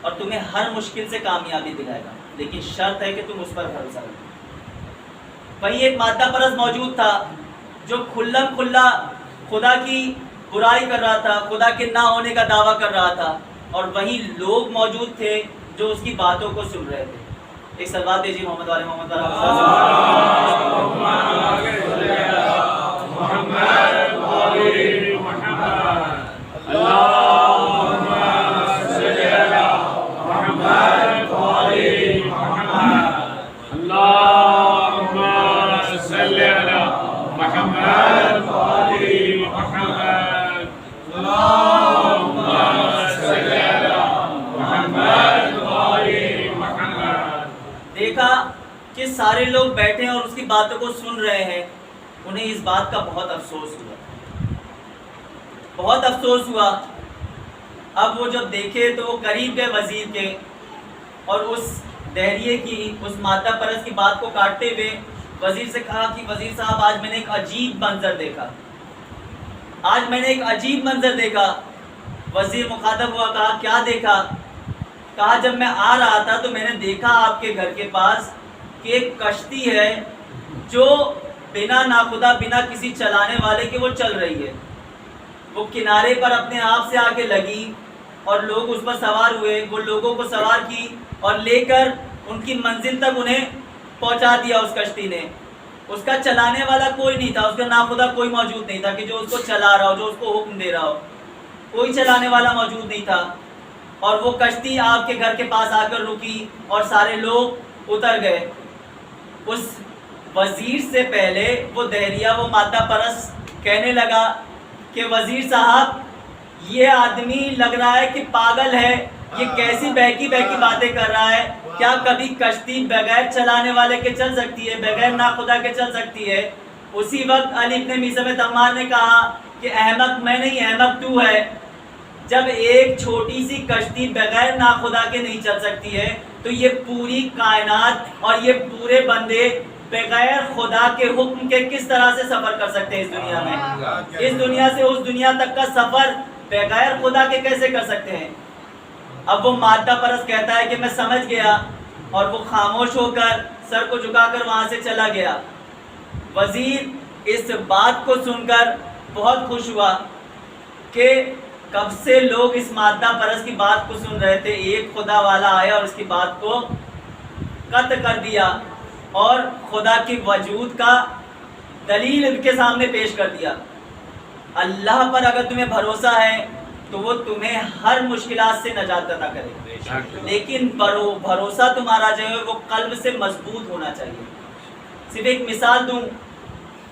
اور تمہیں ہر مشکل سے کامیابی دلائے گا، لیکن شرط ہے کہ تم اس پر بھروسہ رکھو. وہی ایک مادہ پرست موجود تھا جو کھلا کھلا خدا کی برائی کر رہا تھا، خدا کے نہ ہونے کا دعویٰ کر رہا تھا، اور وہی لوگ موجود تھے جو اس کی باتوں کو سن رہے تھے. ایک صلوات دیجیے محمد والے محمد والے دیکھا کہ سارے لوگ بیٹھے ہیں اور اس کی باتوں کو سن رہے ہیں. انہیں اس بات کا بہت افسوس ہوا، بہت افسوس ہوا. اب وہ جب دیکھے تو وہ قریب گئے وزیر کے اور اس دہریے کی، اس مادہ پرست کی بات کو کاٹتے ہوئے وزیر سے کہا کہ وزیر صاحب آج میں نے ایک عجیب منظر دیکھا، آج میں نے ایک عجیب منظر دیکھا. وزیر مخاطب ہوا، کہا کیا دیکھا؟ کہا جب میں آ رہا تھا تو میں نے دیکھا آپ کے گھر کے پاس کہ ایک کشتی ہے جو بنا ناخدا، بنا کسی چلانے والے کے وہ چل رہی ہے. وہ کنارے پر اپنے آپ سے آ کے لگی اور لوگ اس پر سوار ہوئے. وہ لوگوں کو سوار کی اور لے کر ان کی منزل تک انہیں پہنچا دیا اس کشتی نے. اس کا چلانے والا کوئی نہیں تھا، اس کا ناخدا کوئی موجود نہیں تھا کہ جو اس کو چلا رہا ہو، جو اس کو حکم دے رہا ہو. کوئی چلانے والا موجود نہیں تھا. اور وہ کشتی آپ کے گھر کے پاس آ کر رکی اور سارے لوگ اتر گئے. اس وزیر سے پہلے وہ دہریہ، وہ مادہ پرست کہنے لگا کہ وزیر صاحب یہ آدمی لگ رہا ہے کہ پاگل ہے، یہ کیسی بہکی بہکی باتیں کر رہا ہے. کیا کبھی کشتی بغیر چلانے والے کے چل سکتی ہے، بغیر ناخدا کے چل سکتی ہے؟ اسی وقت علی ابن میثم تمار نے کہا کہ احمق میں نہیں، احمق تو ہے. جب ایک چھوٹی سی کشتی بغیر ناخدا کے نہیں چل سکتی ہے تو یہ پوری کائنات اور یہ پورے بندے بغیر خدا کے حکم کے کس طرح سے سفر کر سکتے ہیں اس دنیا میں؟ اس دنیا سے اس دنیا تک کا سفر بغیر خدا کے کیسے کر سکتے ہیں؟ اب وہ مادہ پرست کہتا ہے کہ میں سمجھ گیا، اور وہ خاموش ہو کر سر کو جھکا کر وہاں سے چلا گیا. وزیر اس بات کو سن کر بہت خوش ہوا کہ کب سے لوگ اس مادہ پرست کی بات کو سن رہے تھے، ایک خدا والا آیا اور اس کی بات کو قطع کر دیا اور خدا کے وجود کا دلیل ان کے سامنے پیش کر دیا. اللہ پر اگر تمہیں بھروسہ ہے تو وہ تمہیں ہر مشکلات سے نجات عطا کرے، لیکن بھروسہ تمہارا جو ہے وہ قلب سے مضبوط ہونا چاہیے. صرف ایک مثال دوں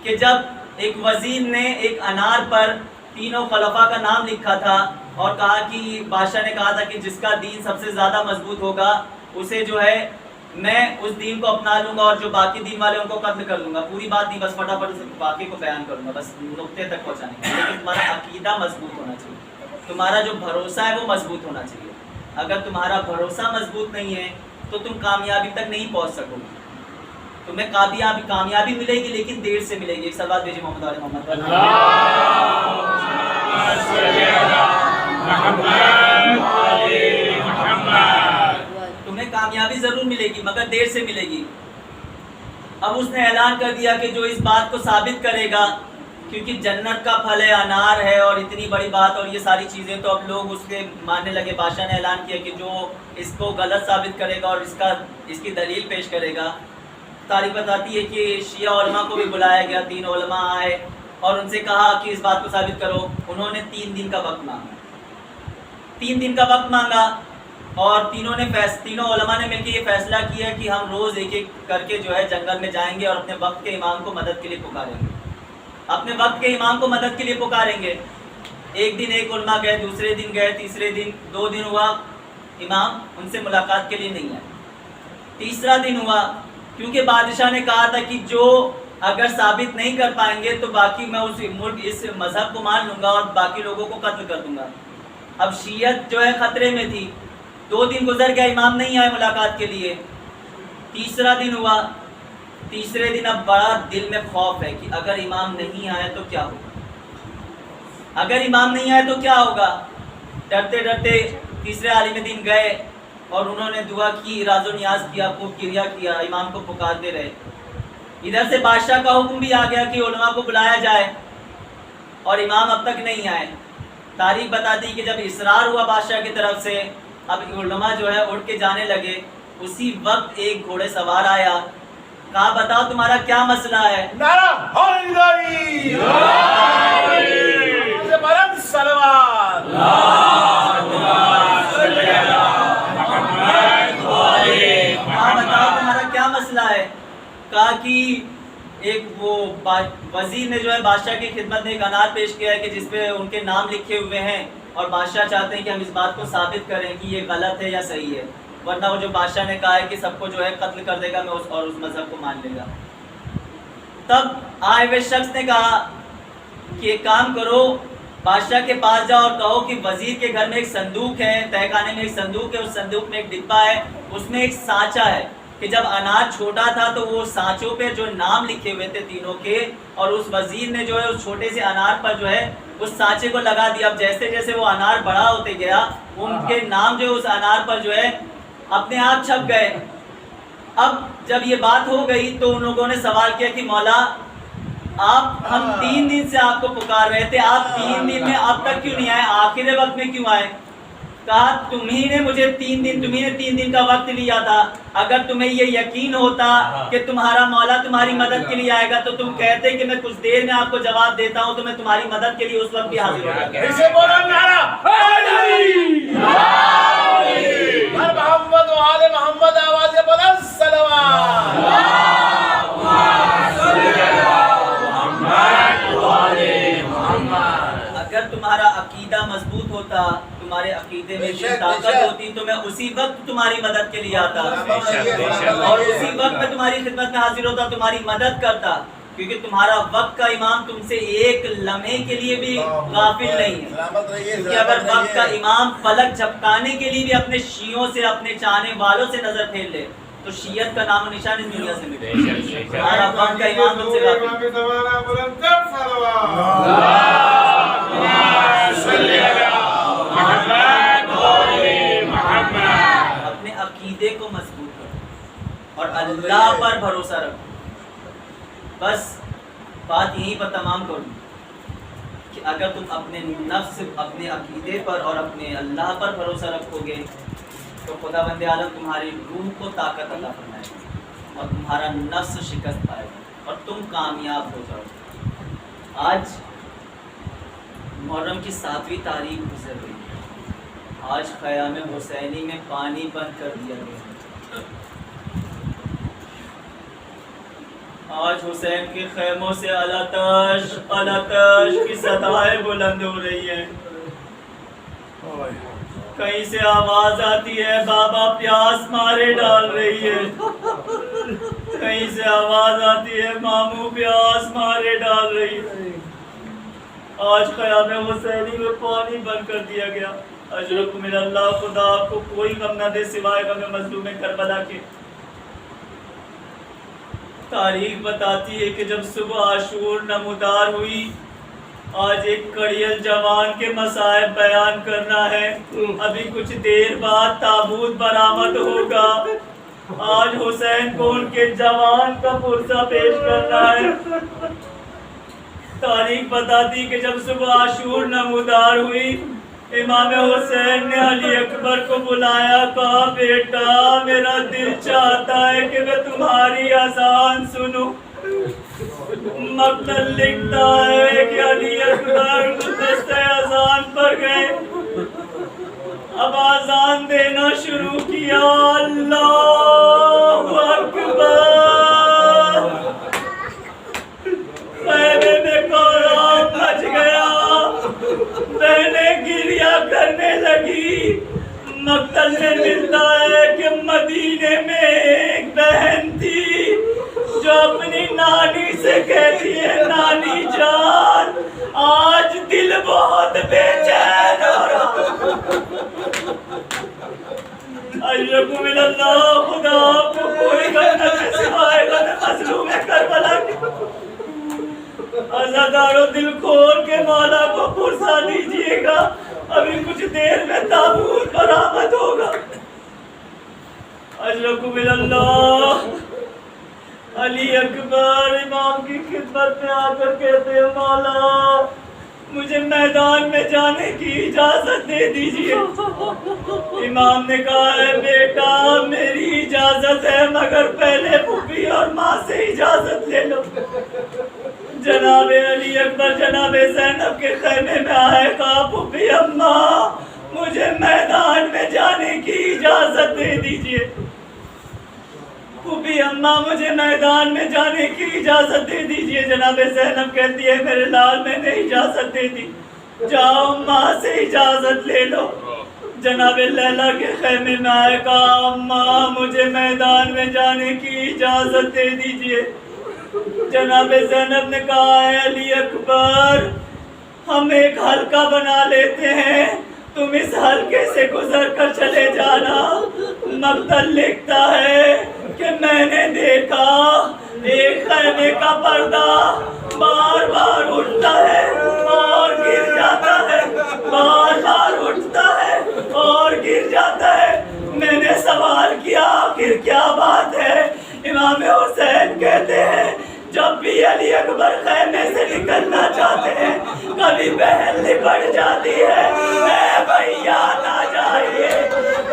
کہ جب ایک وزیر نے ایک انار پر تینوں خلفاء کا نام لکھا تھا اور کہا کہ بادشاہ نے کہا تھا کہ جس کا دین سب سے زیادہ مضبوط ہوگا اسے جو ہے میں اس دین کو اپنا لوں گا اور جو باقی دین والے ان کو قتل کر لوں گا. پوری بات نہیں، بس فٹافٹ باقی کو بیان کروں گا، بس نقطے تک پہنچانے کا. لیکن تمہارا عقیدہ مضبوط ہونا چاہیے، تمہارا جو بھروسہ ہے وہ مضبوط ہونا چاہیے. اگر تمہارا بھروسہ مضبوط نہیں ہے تو تم کامیابی تک نہیں پہنچ سکو گے. تمہیں کامیابی ملے گی لیکن دیر سے ملے گی. ایک سوال بھیجیے محمد علیہ محمد. تمہیں کامیابی ضرور ملے گی مگر دیر سے ملے گی. اب اس نے اعلان کر دیا کہ جو اس بات کو ثابت کرے گا کیونکہ جنت کا پھل ہے، انار ہے، اور اتنی بڑی بات اور یہ ساری چیزیں، تو اب لوگ اس کے ماننے لگے۔ بادشاہ نے اعلان کیا کہ جو اس کو غلط ثابت کرے گا اور اس کی دلیل پیش کرے گا۔ تاریخ بتاتی ہے کہ شیعہ علماء کو بھی بلایا گیا، 3 علماء آئے اور ان سے کہا کہ اس بات کو ثابت کرو۔ انہوں نے 3 دن کا وقت مانگا، 3 دن کا وقت مانگا، اور تینوں علماء نے مل کے یہ فیصلہ کیا کہ ہم روز ایک ایک کر کے جو ہے جنگل میں جائیں گے اور اپنے وقت کے امام کو مدد کے لیے پکاریں گے، اپنے وقت کے امام کو مدد کے لیے پکاریں گے۔ ایک دن ایک علماء گئے، دوسرے دن گئے، تیسرے دن 2 دن ہوا، امام ان سے ملاقات کے لیے نہیں آئے۔ تیسرا دن ہوا، کیونکہ بادشاہ نے کہا تھا کہ جو اگر ثابت نہیں کر پائیں گے تو باقی میں اس مذہب کو مان لوں گا اور باقی لوگوں کو قتل کر دوں گا۔ اب شیعت جو ہے خطرے میں تھی۔ 2 دن گزر گیا، امام نہیں آئے ملاقات کے لیے۔ تیسرا دن ہوا، تیسرے دن اب بڑا دل میں خوف ہے کہ اگر امام نہیں آئے تو کیا ہوگا، اگر امام نہیں آئے تو کیا ہوگا۔ ڈرتے ڈرتے تیسرے عالم دن گئے اور انہوں نے دعا کی، راز و نیاز کیا، خوب کریا کیا، امام کو پکارتے رہے۔ ادھر سے بادشاہ کا حکم بھی آ گیا کہ علماء کو بلایا جائے، اور امام اب تک نہیں آئے۔ تاریخ بتاتی کہ جب اصرار ہوا بادشاہ کی طرف سے، اب علماء جو ہے اٹھ کے جانے لگے، اسی وقت ایک گھوڑے سوار آیا، کہا بتاؤ تمہارا کیا مسئلہ ہے؟ نعرہ حیدری، بلند صلوات، کہا بتاؤ تمہارا کیا مسئلہ ہے؟ کہا کہ ایک وہ وزیر نے جو ہے بادشاہ کی خدمت میں ایک انار پیش کیا ہے کہ جس پہ ان کے نام لکھے ہوئے ہیں، اور بادشاہ چاہتے ہیں کہ ہم اس بات کو ثابت کریں کہ یہ غلط ہے یا صحیح ہے، ورنہ وہ جو بادشاہ نے کہا ہے کہ سب کو جو ہے قتل کر دے گا میں اور اس مذہب کو مان لے گا۔ تب آئے ہوئے شخص نے کہا کہ ایک کام کرو، بادشاہ کے پاس جاؤ اور کہو کہ وزیر کے گھر میں ایک صندوق ہے، تہہ خانے میں ایک صندوق ہے، اس صندوق میں ایک ڈبہ ہے، اس میں ایک سانچہ ہے کہ جب انار چھوٹا تھا تو وہ سانچوں پہ جو نام لکھے ہوئے تھے تینوں کے، اور اس وزیر نے جو ہے اس چھوٹے سے انار پر جو ہے اس سانچے کو لگا دیا۔ اب جیسے جیسے وہ انار بڑا ہوتے گیا، ان کے نام جو ہے اس انار پر جو ہے اپنے آپ چھپ گئے۔ اب جب یہ بات ہو گئی تو ان لوگوں نے سوال کیا کہ مولا ہم 3 دن سے آپ کو پکار رہے تھے، آپ 3 دن میں اب تک کیوں نہیں آئے، آخر وقت میں کیوں آئے؟ کہا تمہیں نے 3 دن کا وقت لیا تھا، اگر تمہیں یہ یقین ہوتا کہ تمہارا مولا تمہاری مدد کے لیے آئے گا تو تم کہتے کہ میں کچھ دیر میں آپ کو جواب دیتا ہوں، تو میں تمہاری مدد کے لیے اس وقت بھی حاضر ہو جاتا۔ اسے بولو نعرہ حیدری، ہر محمد و آل محمد، آواز بلند صلوات۔ اگر تمہارا عقیدہ مضبوط ہوتا، تمہارے عقیدے میں طاقت ہوتی تو میں اسی وقت تمہاری مدد کے لیے آتا اور اسی وقت میں تمہاری خدمت میں حاضر ہوتا، تمہاری مدد کرتا، کیونکہ تمہارا وقت کا امام تم سے ایک لمحے کے لیے بھی غافل نہیں ہے۔ کیونکہ اگر وقت کا امام فلک جھپکانے کے لیے بھی اپنے شیعوں سے، اپنے چاہنے والوں سے نظر پھیر لے تو شیعت کا نام و نشان اس دنیا سے مٹے۔ تمہارا وقت کا امام تم سے غافل اپنے عقیدے کو مضبوط کرو اور اللہ پر بھروسہ رکھو۔ بس بات یہیں پر تمام کروں کہ اگر تم اپنے نفس، اپنے عقیدے پر اور اپنے اللہ پر بھروسہ رکھو گے تو خداوند عالم تمہاری روح کو طاقت عطا فرمائے گا اور تمہارا نفس شکست پائے گا اور تم کامیاب ہو جاؤ گے۔ آج محرم کی 7ویں تاریخ گزر گئی، آج خیام حسینی میں پانی بند کر دیا گیا، آج حسین کے خیموں سے الاتش الاتش کی صدائیں بلند ہو رہی ہیں، کہیں سے آواز آتی ہے بابا پیاس مارے ڈال رہی ہے، کہیں سے آواز آتی ہے ماموں پیاس مارے ڈال رہی ہے۔ آج خیام حسینی میں پانی بند کر دیا گیا۔ اجرکم من اللہ، خدا آپ کو کوئی غم نہ دے سوائے غم مظلوم کربلا کے۔ تاریخ بتاتی ہے کہ جب صبح عاشور نمودار ہوئی، آج ایک کڑیل جوان کے مصائب بیان کرنا ہے، ابھی کچھ دیر بعد تابوت برآمد ہوگا، آج حسین کو ان کے جوان کا پرزہ پیش کرنا ہے۔ تاریخ بتاتی کہ جب صبح عاشور نمودار ہوئی، امام حسین نے علی اکبر کو بلایا، کہا بیٹا میرا دل چاہتا ہے کہ میں تمہاری اذان سنوں۔ مقتل لکھتا ہے کہ علی اکبر گلدستہ اذان پر گئے، اب اذان دینا شروع کیا، اللہ اکبر، خیمے میں کوہرام مچ گیا، بہنیں گریہ کرنے لگی۔ مقتل میں ملتا ہے کہ مدینے میں ایک بہن تھی جو اپنی نانی سے کہتی ہے، نانی جان آج دل بہت بے چین ہو رہا، اشرکو من اللہ، خدا آپ کو کوئی کرنا سے سوائے گا میں مظلوم کربلا کی۔ عزادارو دل کھول کے مولا کو پرسا دیجئے گا، ابھی کچھ دیر میں تابوت برآمد ہوگا۔ اشرکو من اللہ، علی اکبر امام کی خدمت میں آ کر کہتے ہیں، مولا مجھے میدان میں جانے کی اجازت دے دیجئے۔ امام نے کہا ہے بیٹا میری اجازت ہے، مگر پہلے پھوپھی اور ماں سے اجازت لے لو۔ جناب علی اکبر جناب زینب کے خیمے میں آئے، کہا پھوپھی اماں مجھے میدان میں جانے کی اجازت دے دیجئے۔ پھوپھی اماں مجھے میدان میں جانے کی اجازت دے دیجئے۔ جناب زینب کہتی ہے میرے لال میں نے اجازت دے دی، جاؤ ماں سے اجازت لے لو۔ جناب لیلا کے خیمے میں آئے، کہا اماں مجھے میدان میں جانے کی اجازت دے دیجئے۔ جناب زینب نے کہا ہے علی اکبر ہم ایک حلقہ بنا لیتے ہیں، تم اس حلقے سے گزر کر چلے جانا۔ مقتل لکھتا ہے کہ میں نے دیکھا ایک خیمے کا پردہ بار بار اٹھتا ہے اور گر جاتا ہے، بار بار اٹھتا ہے اور گر جاتا ہے۔ میں نے سوال کیا آخر کیا بات ہے؟ امام حسین کہتے ہیں جب بھی علی اکبر خیمے سے نکلنا چاہتے ہیں کبھی بہن لپٹ جاتی ہے، اے بھیا نہ جائیے،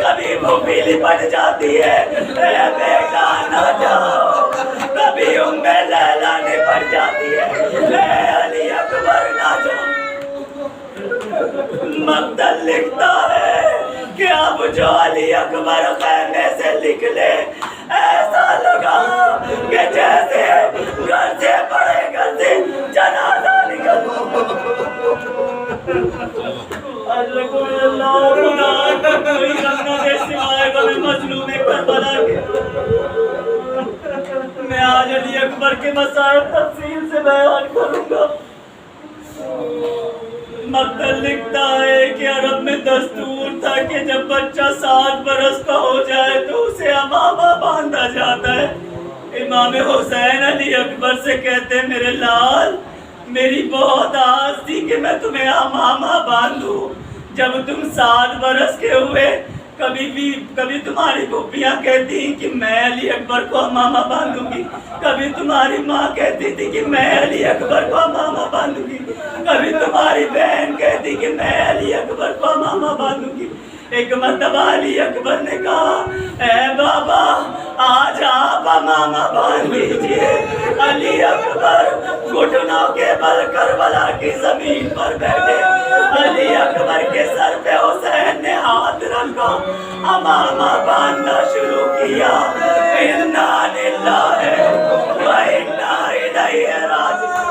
کبھی پھوپھی لپٹ جاتی ہے، اے بیٹا نہ جاؤ، کبھی لیلا لپٹ جاتی ہے، اے علی اکبر نہ جاؤ۔ مقتل لکھتا ہے کہ اب جو علی اکبر خیمے سے نکلے ایسا لگا کہ جیسے گھر سے بڑے گھر سے جنازہ نکل۔ اشرکو من اللہ، خدا کا کوئی رکھنا دے سوائے گا میں مظلوم کربلا کے۔ میں آج علی اکبر کے مسائل تفصیل سے بیان کروں گا۔ مقتل لکھتا ہے کہ عرب میں دستور تھا کہ جب بچہ 7 برس کا ہو جائے تو اسے امامہ باندھا جاتا ہے۔ امام حسین علی اکبر سے کہتے ہیں میرے لال میری بہت آس تھی کہ میں تمہیں امامہ باندھوں۔ جب تم 7 برس کے ہوئے کبھی تمہاری پھوپھیاں کہتی کہ میں علی اکبر کو امامہ باندھوں گی، کبھی تمہاری ماں کہتی تھی کہ میں علی اکبر کو امامہ باندھوں گی، کبھی تمہاری بہن کہتی کہ میں علی اکبر کو امامہ باندھوں گی۔ ایک مرتبہ علی اکبر نے کہا اے بابا آج آپ امامہ باندھ دیجئے۔ علی اکبر گھٹنوں کے بل کربلا کی زمین پر بیٹھے، علی اکبر کے سر پہ حسین نے ہاتھ رکھا، امامہ باندھنا شروع کیا۔ انا للہ و انا الیہ راجعون۔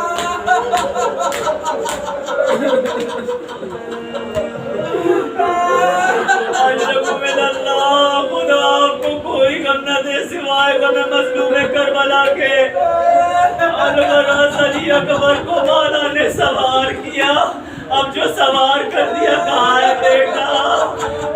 اشرکو من اللہ، خدا آپ کو کوئی غم نہ دے سوائے غم مظلوم کربلا کے۔ الغرض علی اکبر کو مولا نے سوار کیا، اب جو سوار کر دیا کہا ہے بیٹا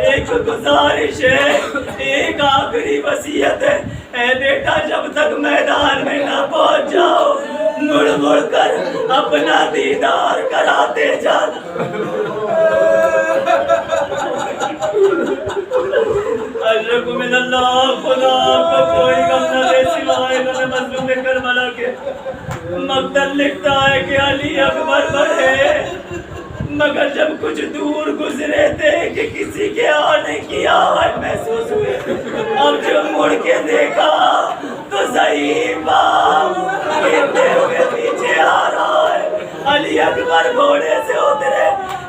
ایک گزارش ہے، ایک آخری وصیت ہے، اے بیٹا جب تک میدان میں نہ پہنچ جاؤ مڑ مڑ کر اپنا دیدار کراتے جانا۔ اشرکو من اللہ، خدا آپ کو کوئی غم نہ دے سوائے غم مظلوم کربلا کے۔ مقتل لکھتا ہے کہ علی اکبر بڑھے، مگر جب کچھ دور گزرے تھے کہ کسی کے آنے کی آواز محسوس ہوئی، اب جب مڑ کے دیکھا تو ضعیف باپ گرتے ہوئے پیچھے آ رہا ہے۔ علی اکبر گھوڑے سے اترے،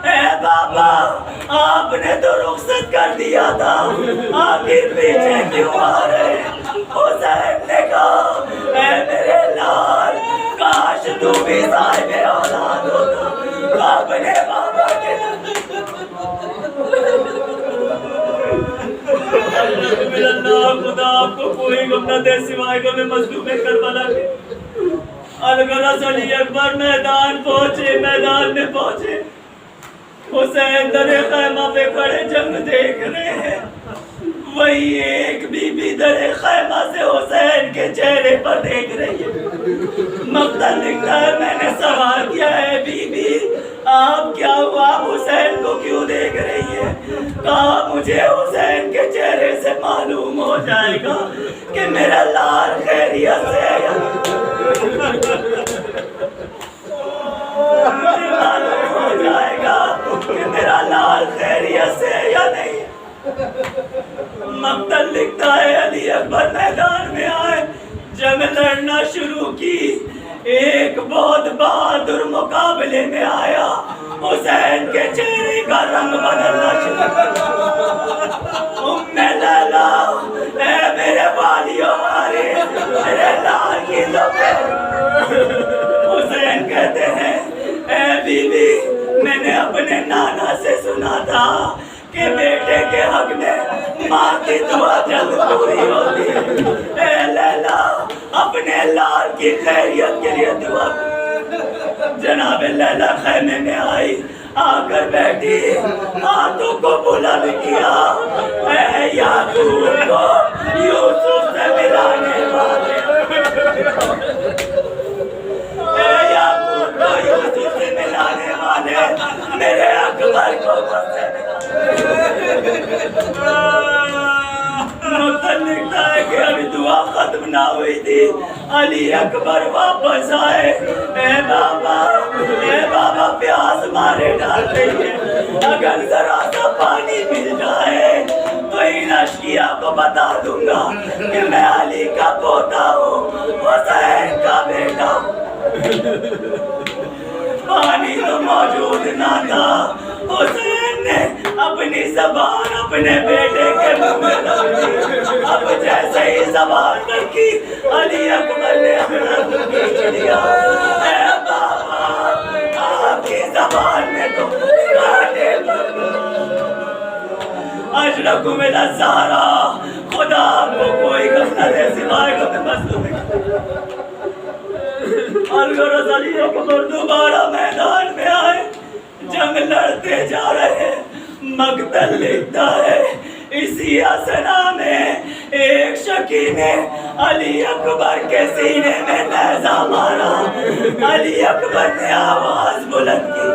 اے بابا آپ نے تو رخصت کر دیا تھا، آخر پیچھے کیوں آ رہے؟ حسین نے کہا اے میرے لال، کاش تو بھی صاحب اولاد ہوتا اپنے بابا کے۔ خدا آپ کو کوئی غم نہ دے سوائے غم مظلوم کربلا کے۔ الغرض علی اکبر میدان میں پہنچے، حسین در خیمہ پہ کھڑے جنگ دیکھ رہے ہیں۔ وہی ایک بی بی در خیمہ سے حسین کے چہرے پر دیکھ رہی ہے۔ مقتل لکھتا ہے میں نے سوال کیا ہے بی بی آپ کیا ہوا، حسین کو کیوں دیکھ رہی ہے؟ کہا مجھے حسین کے چہرے سے معلوم ہو جائے گا کہ میرا لال خیریت سے ہے یا معلوم ہو جائے گا کہ میرا لال خیریت سے ہے یا نہیں۔ مقتل لکھتا ہے علی اکبر میدان میں آئے، جنگ لڑنا شروع کی۔ ایک بہت بہادر مقابلے میں آیا، حسین کے چہرے کا رنگ بدلنا شروع۔ ام لیلا اے میرے والیو وارث، میرے لال کی لبے۔ حسین کہتے ہیں اے بی بی میں نے اپنے نانا سے سنا تھا کہ بیٹے کے حق میں ماں کی دعا جلد پوری ہوتی ہے۔ اے لیلا اپنے لال کی خیریت کے لیے دعا۔ جناب لیلا خیمے میں آئی، آ کر بیٹھی، ہاتھوں کو بلند کیا، اے یعقوب کو یوسف سے ملانے والے، اے یعقوب کو یوسف سے ملانے والے، میرے اکبر کو مجھ سے مقتل لکھتا ہے کہ ابھی دعا ختم نہ ہوئی تھی، علی اکبر واپس آئے۔ اے بابا پیاس مارے ڈال رہی ہے، اگر ذرا سا پانی مل جائے تو ان اشقیا کو بتا دوں گا کہ میں علی کا پوتا ہوں، حسین کا بیٹا ہوں۔ پانی تو موجود نہ تھا، حسین نے اپنی زبان اپنے بیٹے کے منہ میں رکھ دی۔ اب جیسے ہی زبان رکھی علی اکبر نے اپنا منہ کھینچ لیا۔ اے بابا آپ کی زبان میں تو کانٹے اشرک من الزہرا، خدا آپ کو کوئی غم نہ دے سوائے غم مظلوم کے۔ الغرض علی اکبر دوبارہ میدان میں آئے، جنگ لڑتے جا رہے۔ مقتل لکھتا ہے اسی اثنا میں ایک شکی نے علی اکبر کے سینے میں نیزہ مارا۔ علی اکبر نے آواز بلند کی،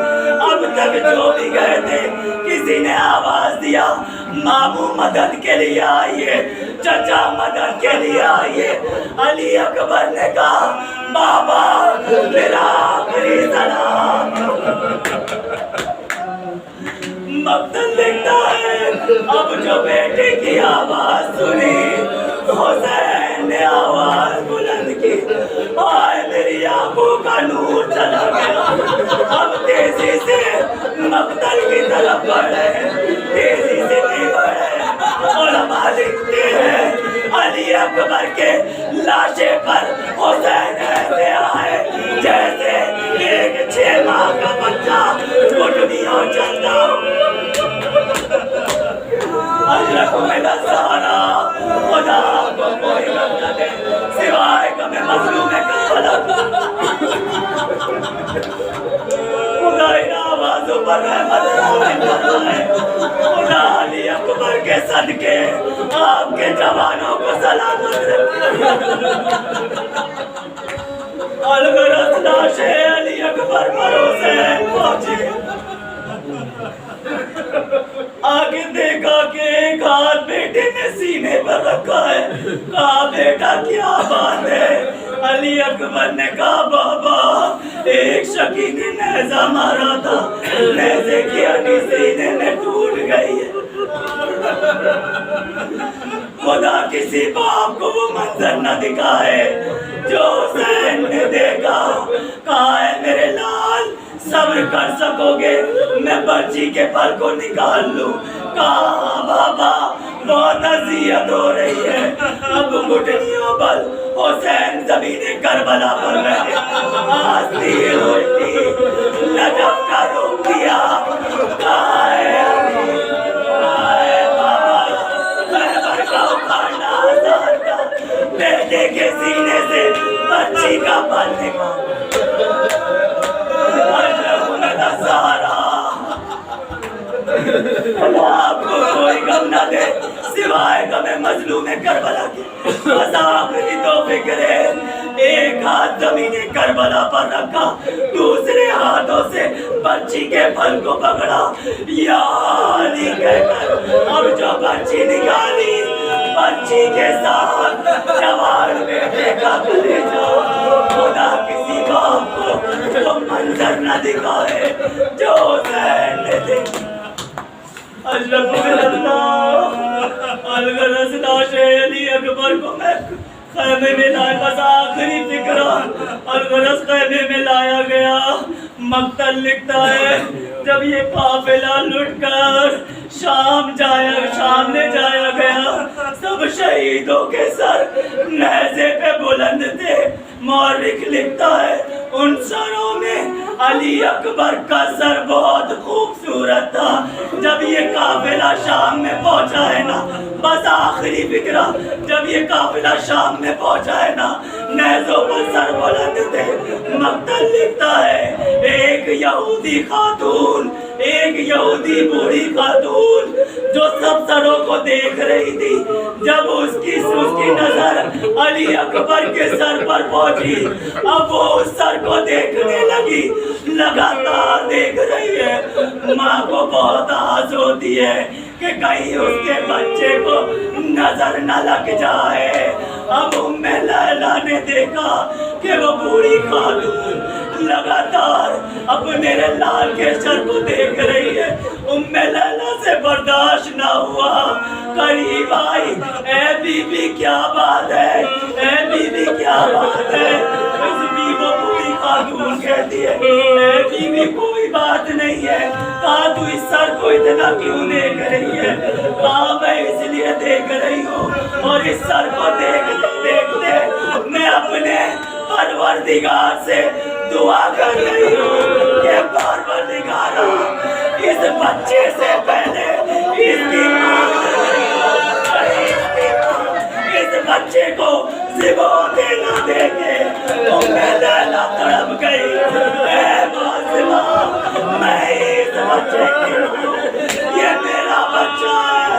اب تک جو بھی گئے تھے کسی نے آواز دیا ماموں مدد کے لیے آئیے، چچا مدد کے لیے آئیے۔ علی اکبر نے کہا بابا میرا آخری سلام۔ مقتل لکھتا ہے اب جو بیٹے کی آواز سنی، حسین نے آواز بلند کی، آئے میری آنکھوں کا نور چلا گیا۔ اب تیزی سے مقتل کی طرف بڑھے، تیزی سے نہیں بڑھے۔ علماء لکھتے ہیں علی اکبر کے لاشے پر حسین ایسے آئے جیسے ایک 6 ماہ کا بچہ گھٹنیوں چلتا ہو۔ اشرف من الزہرا، خدا کو کوئی غم نہ دے سوائے غم مظلوم کربلا۔ خدا ان آوازوں پر رحمت فرمائے۔ خدا علی اکبر کے صدقے آپ کے جوانوں کو سلامت رکھے۔ الغرض لاشیں علی اکبر پر حسین پہنچی، آگے دیکھا کہ ایک ہاتھ بیٹے نے سینے پر رکھا ہے، کہا بیٹا کیا بات ہے؟ علی اکبر نے کہا بابا ایک شکی نے نیزہ مارا تھا، نیزے کی ہڈی سینے میں ٹوٹ گئی ہے۔ خدا کسی باپ کو وہ منظر نہ دکھائے جو حسین نے دیکھا۔ کہا ہے میرے لال صبر کر سکو گے میں برچی کے پھل کو نکال لوں؟ کہا بابا بہت اذیت ہو رہی ہے، اب گھٹنیوں پر حسین زمین کربلا پر رہے، آستی الٹی لجب کا روک دیا۔ کہا ہے بابا خیبر کا اکھاڑنا آسان تھا، بیٹے کے سینے سے بچی کا پھل نکال آپ کو کوئی غم نہ دے سوائے غم مظلوم کربلا کے، بس آخری تو فکر ہے۔ ایک ہاتھ زمین کربلا پر رکھا، دوسرے ہاتھوں سے بچی کے پھل کو پکڑا، یا علی کہہ کر اب جو بچی نکالی، بچی کے ساتھ جوان بیٹے کا کلیجہ۔ خدا کسی باپ کو وہ منظر نہ دکھائے جو حسین نے دیکھا۔ اشرف اللہ الغرض لاش علی اکبر کو میں خیمے میں لایا، بس آخری فکر الغرض خیمے میں لایا گیا۔ مقتل لکھتا ہے جب یہ قافلہ لٹ کر شام لے جایا گیا، سب شہیدوں کے سر نیزے پہ بلند تھے۔ مورخ لکھتا ہے ان سروں میں علی اکبر کا سر بہت خوبصورت تھا۔ جب یہ قافلہ شام میں پہنچا ہے نا، بس آخری فکرہ جب یہ قافلہ شام میں پہنچا ہے نا، نیزوں پر سر بلند تھے۔ مقتل لکھتا ہے ایک یہودی خاتون، ایک یہودی بوڑھی خاتون جو سب سروں کو دیکھ رہی تھی، جب اس کی نظر علی اکبر کے سر پر پہنچی، اب وہ اس سر کو دیکھنے لگی، لگاتار دیکھ رہی ہے۔ ماں کو بہت آس ہوتی ہے کہ کہیں اس کے بچے کو نظر نہ لگ جائے۔ اب ام لیلا نے دیکھا کہ وہ بوڑھی خاتون لگاتار اب میرے لال کے سر کو دیکھ رہی ہے۔ ام لیلا سے برداشت نہ ہوا، قریب آئی، اے بی بی کیا بات ہے، اے بی بی کیا بات ہے؟ وہ بوڑھی خاتون کہتی ہے اے بی بی کوئی بات نہیں ہے۔ کہا تو اس سر کو اتنا کیوں دیکھ رہی ہے؟ کہا میں اس لیے دیکھ رہی ہوں اور اس سر کو دیکھتے دیکھتے میں اپنے پروردگار سے دعا کر رہی ہوں کہ پروردگارا اس بچے سے پہلے اس کی ماں اس بچے کو ذبح نہ دے کے ام لیلا تڑپ گئی۔ اے ماں میں اس بچے کی یہ میرا بچہ ہے۔